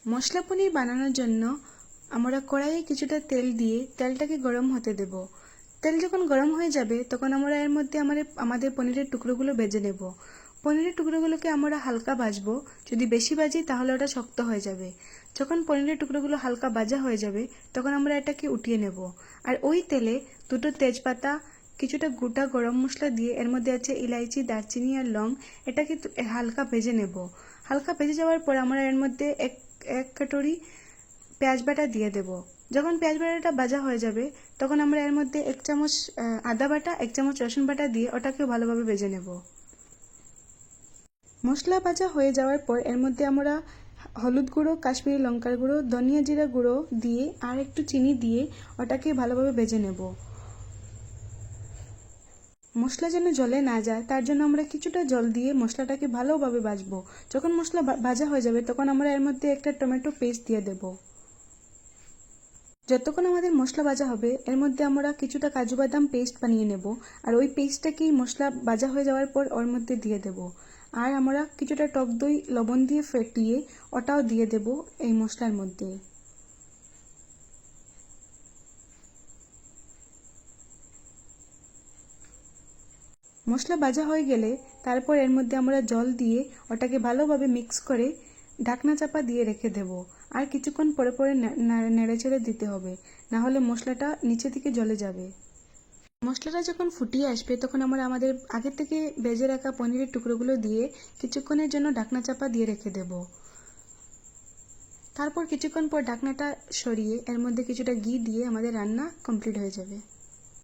মশলা পনির বানানোর জন্য আমরা কড়াইয়ে কিছুটা তেল দিয়ে তেলটাকে গরম হতে দেব। তেল যখন গরম হয়ে যাবে তখন আমরা এর মধ্যে আমাদের পনিরের টুকরোগুলো ভেজে নেব। পনিরের টুকরোগুলোকে আমরা হালকা ভাজবো। যদি বেশি ভাজি তাহলে ওটা শক্ত হয়ে যাবে। যখন পনিরের টুকরোগুলো হালকা ভাজা হয়ে যাবে তখন আমরা এটাকে উঠিয়ে নেব। আর ওই তেলে দুটো তেজপাতা, কিছুটা গোটা গরম মশলা দিয়ে এর মধ্যে আছে ইলাইচি, দারচিনি আর লং, এটাকে হালকা ভেজে নেব। হালকা ভেজে যাওয়ার পর আমরা এর মধ্যে এক কাটুরি পেঁয়াজ বাটা দিয়ে দেব। যখন পেঁয়াজ বাটাটা ভাজা হয়ে যাবে তখন আমরা এর মধ্যে 1 চামচ আদা বাটা, 1 চামচ রসুন বাটা দিয়ে ওটাকে ভালোভাবে ভেজে নেব। মশলা ভাজা হয়ে যাওয়ার পর এর মধ্যে আমরা হলুদ গুঁড়ো, কাশ্মীরি লঙ্কার গুঁড়ো, ধনিয়া জিরা গুঁড়ো দিয়ে আর একটু চিনি দিয়ে ওটাকে ভালোভাবে ভেজে নেব। মশলা যেন জলে না যায় তার জন্য আমরা কিছুটা জল দিয়ে মশলাটাকে ভালোভাবে ভাজবো। যখন মশলা ভাজা হয়ে যাবে তখন আমরা এর মধ্যে একটা টমেটো পেস্ট দিয়ে দেব। যতক্ষণ আমাদের মশলা ভাজা হবে এর মধ্যে আমরা কিছুটা কাজু বাদাম পেস্ট বানিয়ে নেব। আর ওই পেস্টটাকেই মশলা ভাজা হয়ে যাওয়ার পর ওর মধ্যে দিয়ে দেব। আর আমরা কিছুটা টক দই লবণ দিয়ে ফেটিয়ে ওটাও দিয়ে দেব এই মশলার মধ্যে। মশলা ভাজা হয়ে গেলে তারপর এর মধ্যে আমরা জল দিয়ে ওটাকে ভালোভাবে মিক্স করে ঢাকনা চাপা দিয়ে রেখে দেব। আর কিছুক্ষণ পরে পরে নেড়েচেড়ে দিতে হবে, না হলে মশলাটা নিচে থেকে জ্বলে যাবে। মশলাটা যখন ফুটিয়ে আসবে তখন আমরা আমাদের আগে থেকে ভেজে রাখা পনিরের টুকরোগুলো দিয়ে কিছুক্ষণের জন্য ঢাকনা চাপা দিয়ে রেখে দেব। তারপর কিছুক্ষণ পর ঢাকনাটা সরিয়ে এর মধ্যে কিছুটা ঘি দিয়ে আমাদের রান্না কমপ্লিট হয়ে যাবে।